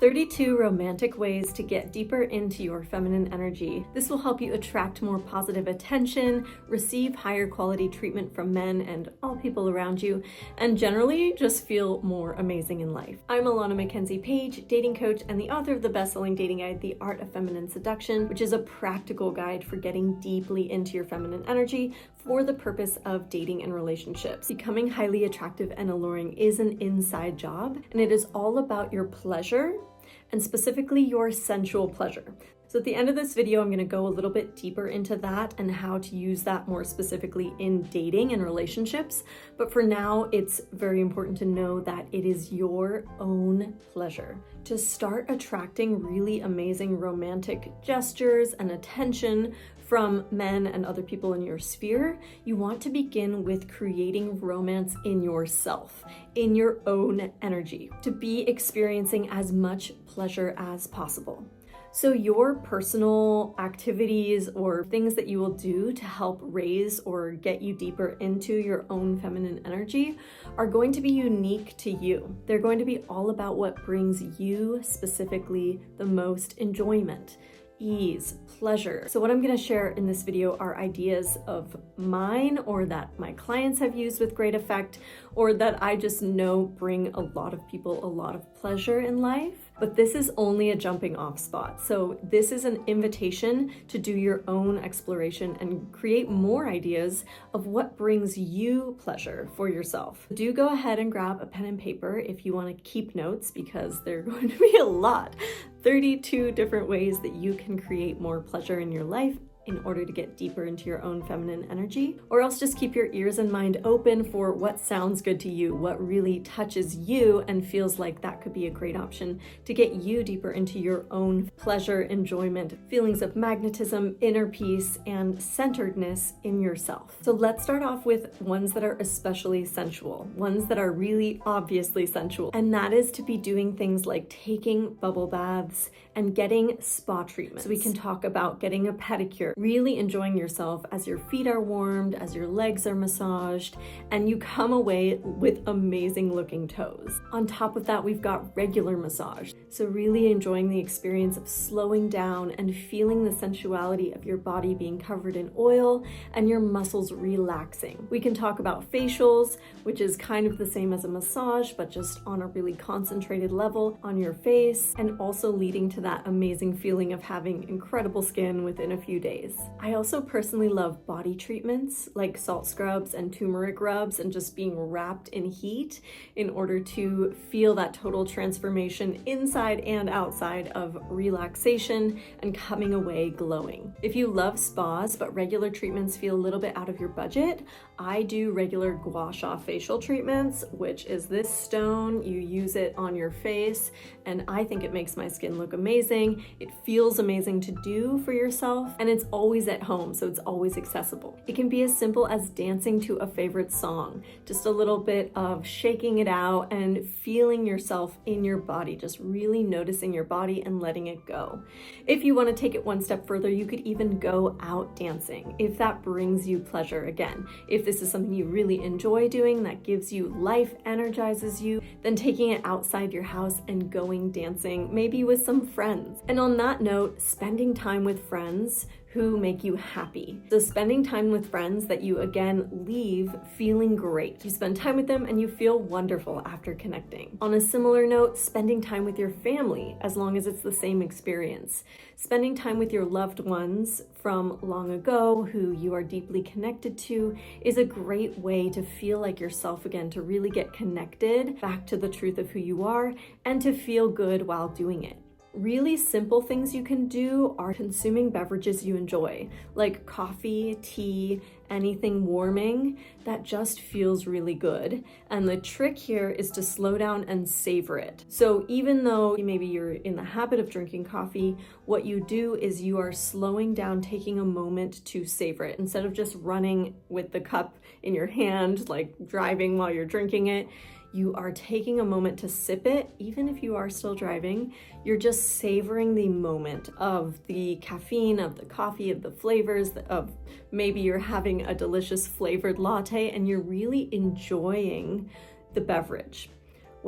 32 romantic ways to get deeper into your feminine energy. This will help you attract more positive attention, receive higher quality treatment from men and all people around you, and generally just feel more amazing in life. I'm Alana Mackenzie Page, dating coach and the author of the best-selling dating guide, The Art of Feminine Seduction, which is a practical guide for getting deeply into your feminine energy for the purpose of dating and relationships. Becoming highly attractive and alluring is an inside job, and it is all about your pleasure, and specifically your sensual pleasure. So at the end of this video, I'm going to go a little bit deeper into that and how to use that more specifically in dating and relationships. But for now, it's very important to know that it is your own pleasure. To start attracting really amazing romantic gestures and attention from men and other people in your sphere, you want to begin with creating romance in yourself, in your own energy, to be experiencing as much pleasure as possible. So your personal activities or things that you will do to help raise or get you deeper into your own feminine energy are going to be unique to you. They're going to be all about what brings you specifically the most enjoyment, ease, pleasure. So what I'm going to share in this video are ideas of mine or that my clients have used with great effect or that I just know bring a lot of people a lot of pleasure in life. But this is only a jumping off spot. So this is an invitation to do your own exploration and create more ideas of what brings you pleasure for yourself. Do go ahead and grab a pen and paper if you want to keep notes, because they're going to be a lot. 32 different ways that you can create more pleasure in your life in order to get deeper into your own feminine energy, or else just keep your ears and mind open for what sounds good to you, what really touches you and feels like that could be a great option to get you deeper into your own pleasure, enjoyment, feelings of magnetism, inner peace, and centeredness in yourself. So let's start off with ones that are especially sensual, ones that are really obviously sensual, and that is to be doing things like taking bubble baths and getting spa treatments. So we can talk about getting a pedicure, really enjoying yourself as your feet are warmed, as your legs are massaged, and you come away with amazing looking toes. On top of that, we've got regular massage. So really enjoying the experience of slowing down and feeling the sensuality of your body being covered in oil and your muscles relaxing. We can talk about facials, which is kind of the same as a massage, but just on a really concentrated level on your face, and also leading to that amazing feeling of having incredible skin within a few days. I also personally love body treatments like salt scrubs and turmeric rubs and just being wrapped in heat in order to feel that total transformation inside and outside of relaxation and coming away glowing. If you love spas but regular treatments feel a little bit out of your budget, I do regular gua sha facial treatments, which is this stone. You use it on your face, and I think it makes my skin look amazing. It feels amazing to do for yourself, and it's always at home, so it's always accessible. It can be as simple as dancing to a favorite song, just a little bit of shaking it out and feeling yourself in your body, just really noticing your body and letting it go. If you want to take it one step further, you could even go out dancing if that brings you pleasure. Again, if this is something you really enjoy doing, that gives you life, energizes you, then taking it outside your house and going dancing, maybe with some friends. And on that note, spending time with friends who make you happy. So spending time with friends that you again leave feeling great. You spend time with them and you feel wonderful after connecting. On a similar note, spending time with your family, as long as it's the same experience. Spending time with your loved ones from long ago who you are deeply connected to is a great way to feel like yourself again, to really get connected back to the truth of who you are and to feel good while doing it. Really simple things you can do are consuming beverages you enjoy, like coffee, tea, anything warming that just feels really good. And the trick here is to slow down and savor it. So even though maybe you're in the habit of drinking coffee, what you do is you are slowing down, taking a moment to savor it. Instead of just running with the cup in your hand, like driving while you're drinking it, you are taking a moment to sip it. Even if you are still driving, you're just savoring the moment of the caffeine, of the coffee, of the flavors, of maybe you're having a delicious flavored latte and you're really enjoying the beverage.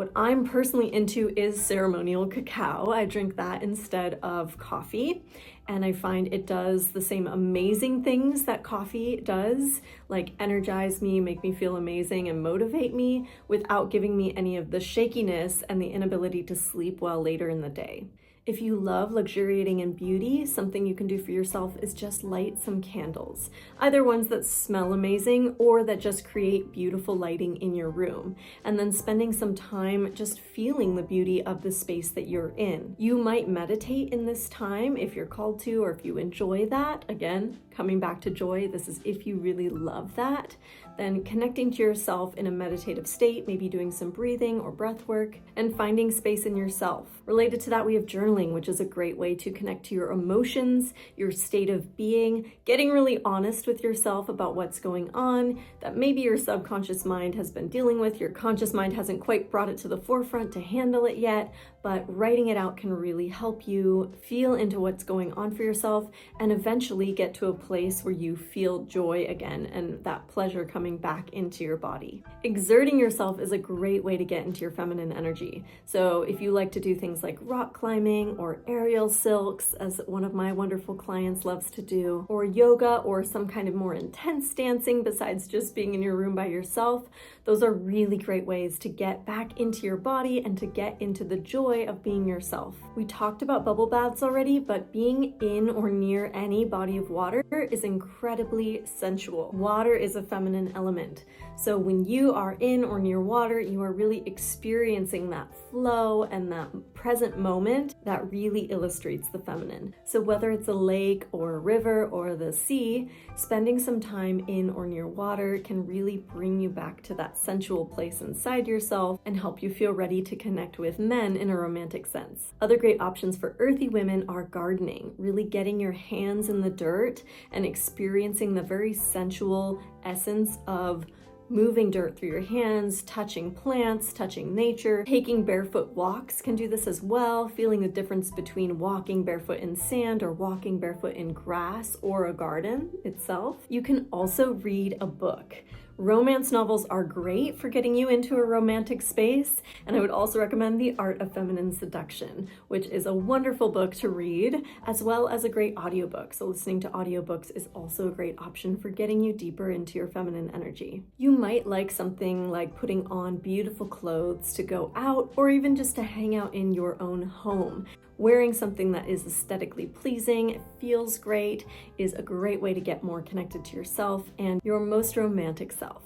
What I'm personally into is ceremonial cacao. I drink that instead of coffee, and I find it does the same amazing things that coffee does, like energize me, make me feel amazing, and motivate me without giving me any of the shakiness and the inability to sleep well later in the day. If you love luxuriating in beauty, something you can do for yourself is just light some candles, either ones that smell amazing or that just create beautiful lighting in your room, and then spending some time just feeling the beauty of the space that you're in. You might meditate in this time if you're called to, or if you enjoy that. Again, coming back to joy, this is if you really love that. Then connecting to yourself in a meditative state, maybe doing some breathing or breath work, and finding space in yourself. Related to that, we have journaling, which is a great way to connect to your emotions, your state of being, getting really honest with yourself about what's going on, that maybe your subconscious mind has been dealing with. Your conscious mind hasn't quite brought it to the forefront to handle it yet, but writing it out can really help you feel into what's going on for yourself and eventually get to a place where you feel joy again and that pleasure coming back into your body. Exerting yourself is a great way to get into your feminine energy. So if you like to do things like rock climbing or aerial silks, as one of my wonderful clients loves to do, or yoga or some kind of more intense dancing besides just being in your room by yourself, those are really great ways to get back into your body and to get into the joy of being yourself. We talked about bubble baths already, but being in or near any body of water is incredibly sensual. Water is a feminine element. So when you are in or near water, you are really experiencing that flow and that present moment that really illustrates the feminine. So whether it's a lake or a river or the sea, spending some time in or near water can really bring you back to that sensual place inside yourself and help you feel ready to connect with men in a romantic sense. Other great options for earthy women are gardening, really getting your hands in the dirt and experiencing the very sensual essence of moving dirt through your hands, touching plants, touching nature. Taking barefoot walks can do this as well, feeling the difference between walking barefoot in sand or walking barefoot in grass or a garden itself. You can also read a book. Romance novels are great for getting you into a romantic space, and I would also recommend The Art of Feminine Seduction, which is a wonderful book to read, as well as a great audiobook. So listening to audiobooks is also a great option for getting you deeper into your feminine energy. You might like something like putting on beautiful clothes to go out, or even just to hang out in your own home. Wearing something that is aesthetically pleasing, feels great, is a great way to get more connected to yourself and your most romantic self.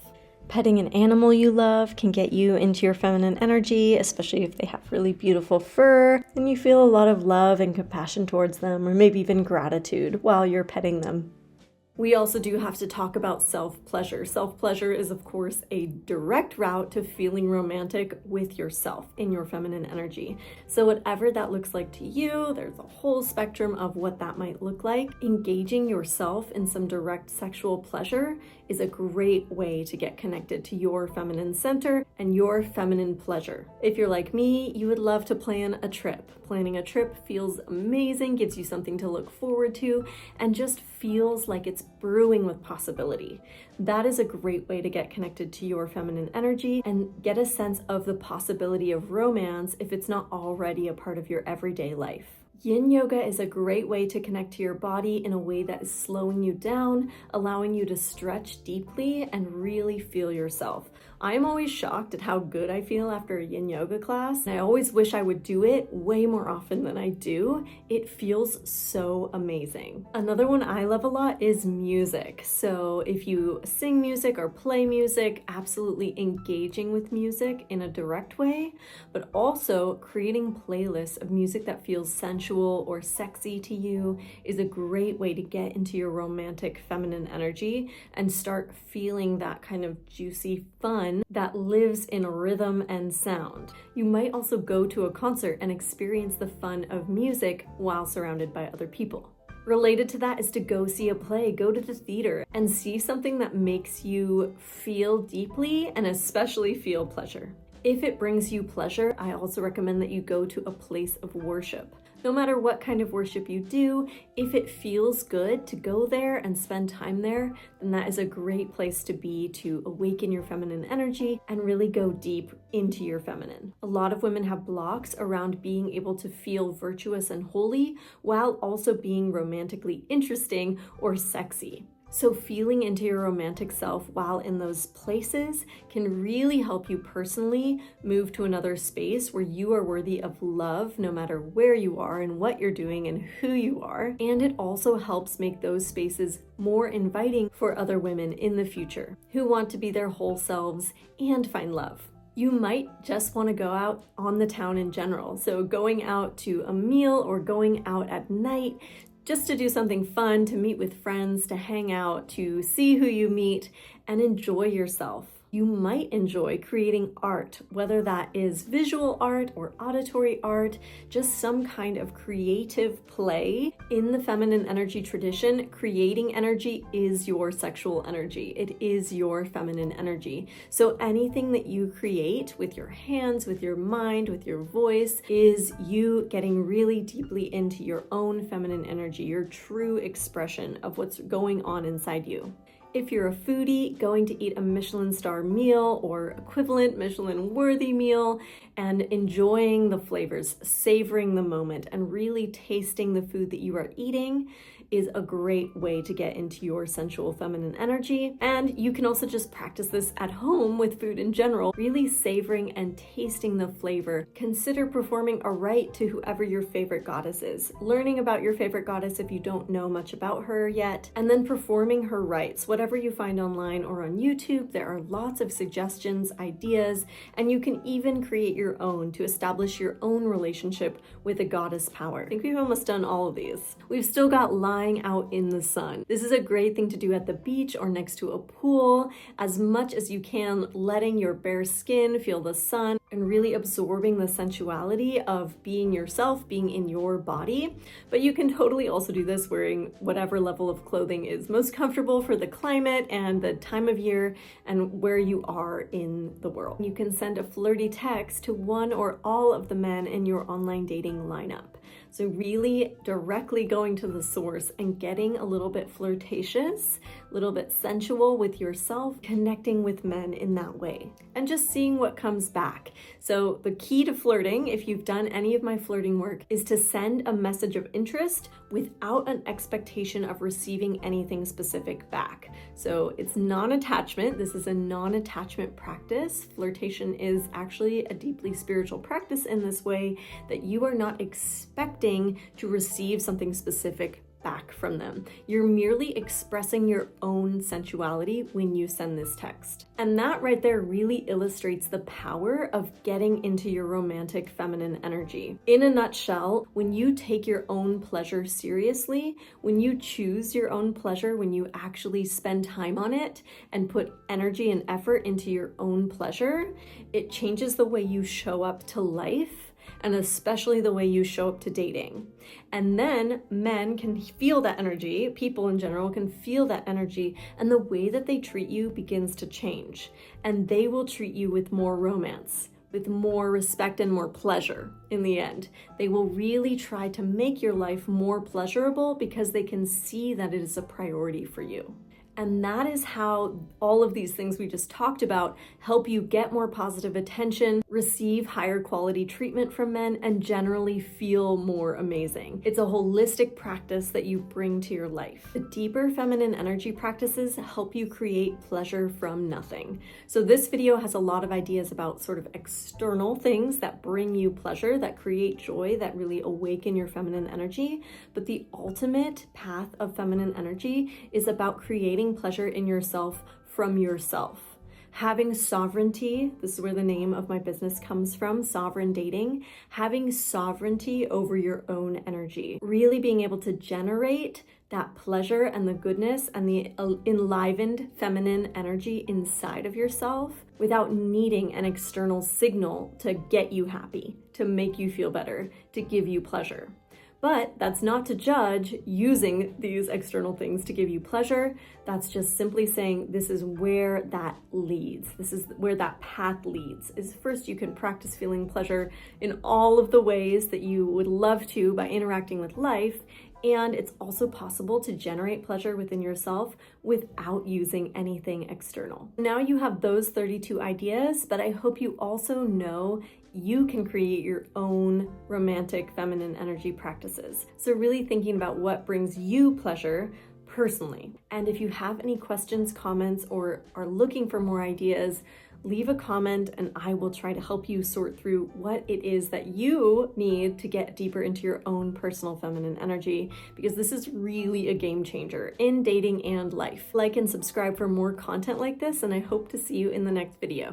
Petting an animal you love can get you into your feminine energy, especially if they have really beautiful fur and you feel a lot of love and compassion towards them, or maybe even gratitude while you're petting them. We also do have to talk about self-pleasure. Self-pleasure is, of course, a direct route to feeling romantic with yourself in your feminine energy. So whatever that looks like to you, there's a whole spectrum of what that might look like. Engaging yourself in some direct sexual pleasure is a great way to get connected to your feminine center and your feminine pleasure. If you're like me, you would love to plan a trip. Planning a trip feels amazing, gives you something to look forward to, and just feels like it's brewing with possibility. That is a great way to get connected to your feminine energy and get a sense of the possibility of romance if it's not already a part of your everyday life. Yin yoga is a great way to connect to your body in a way that is slowing you down, allowing you to stretch deeply and really feel yourself. I'm always shocked at how good I feel after a yin yoga class. I always wish I would do it way more often than I do. It feels so amazing. Another one I love a lot is music. So if you sing music or play music, absolutely engaging with music in a direct way, but also creating playlists of music that feels sensual or sexy to you is a great way to get into your romantic feminine energy and start feeling that kind of juicy fun that lives in rhythm and sound. You might also go to a concert and experience the fun of music while surrounded by other people. Related to that is to go see a play, go to the theater and see something that makes you feel deeply and especially feel pleasure. If it brings you pleasure, I also recommend that you go to a place of worship. No matter what kind of worship you do, if it feels good to go there and spend time there, then that is a great place to be to awaken your feminine energy and really go deep into your feminine. A lot of women have blocks around being able to feel virtuous and holy while also being romantically interesting or sexy. So feeling into your romantic self while in those places can really help you personally move to another space where you are worthy of love no matter where you are and what you're doing and who you are. And it also helps make those spaces more inviting for other women in the future who want to be their whole selves and find love. You might just want to go out on the town in general. So going out to a meal or going out at night just to do something fun, to meet with friends, to hang out, to see who you meet, and enjoy yourself. You might enjoy creating art, whether that is visual art or auditory art, just some kind of creative play. In the feminine energy tradition, creating energy is your sexual energy. It is your feminine energy. So anything that you create with your hands, with your mind, with your voice, is you getting really deeply into your own feminine energy, your true expression of what's going on inside you. If you're a foodie, going to eat a Michelin star meal or equivalent Michelin worthy meal and enjoying the flavors, savoring the moment, and really tasting the food that you are eating is a great way to get into your sensual feminine energy. And you can also just practice this at home with food in general, really savoring and tasting the flavor. Consider performing a rite to whoever your favorite goddess is, learning about your favorite goddess if you don't know much about her yet, and then performing her rites. Whatever you find online or on YouTube, there are lots of suggestions, ideas, and you can even create your own to establish your own relationship with a goddess power. I think we've almost done all of these. We've still got lying out in the sun. This is a great thing to do at the beach or next to a pool, as much as you can, letting your bare skin feel the sun and really absorbing the sensuality of being yourself, being in your body. But you can totally also do this wearing whatever level of clothing is most comfortable for the climate and the time of year and where you are in the world. You can send a flirty text to one or all of the men in your online dating lineup. So really directly going to the source and getting a little bit flirtatious, a little bit sensual with yourself, connecting with men in that way, and just seeing what comes back. So the key to flirting, if you've done any of my flirting work, is to send a message of interest without an expectation of receiving anything specific back. So it's non-attachment. This is a non-attachment practice. Flirtation is actually a deeply spiritual practice in this way that you are not expecting to receive something specific back from them. You're merely expressing your own sensuality when you send this text. And that right there really illustrates the power of getting into your romantic feminine energy. In a nutshell, when you take your own pleasure seriously, when you choose your own pleasure, when you actually spend time on it and put energy and effort into your own pleasure, it changes the way you show up to life, and especially the way you show up to dating. And then men can feel that energy, people in general can feel that energy, and the way that they treat you begins to change. And they will treat you with more romance, with more respect and more pleasure in the end. They will really try to make your life more pleasurable because they can see that it is a priority for you. And that is how all of these things we just talked about help you get more positive attention, receive higher quality treatment from men, and generally feel more amazing. It's a holistic practice that you bring to your life. The deeper feminine energy practices help you create pleasure from nothing. So this video has a lot of ideas about sort of external things that bring you pleasure, that create joy, that really awaken your feminine energy. But the ultimate path of feminine energy is about creating pleasure in yourself from yourself. Having sovereignty, this is where the name of my business comes from, Sovereign Dating, having sovereignty over your own energy, really being able to generate that pleasure and the goodness and the enlivened feminine energy inside of yourself without needing an external signal to get you happy, to make you feel better, to give you pleasure. But that's not to judge using these external things to give you pleasure. That's just simply saying this is where that leads. This is where that path leads. Is first you can practice feeling pleasure in all of the ways that you would love to by interacting with life. And it's also possible to generate pleasure within yourself without using anything external. Now you have those 32 ideas, but I hope you also know you can create your own romantic feminine energy practices. So really thinking about what brings you pleasure personally. And if you have any questions, comments, or are looking for more ideas, leave a comment and I will try to help you sort through what it is that you need to get deeper into your own personal feminine energy, because this is really a game changer in dating and life. Like and subscribe for more content like this, and I hope to see you in the next video.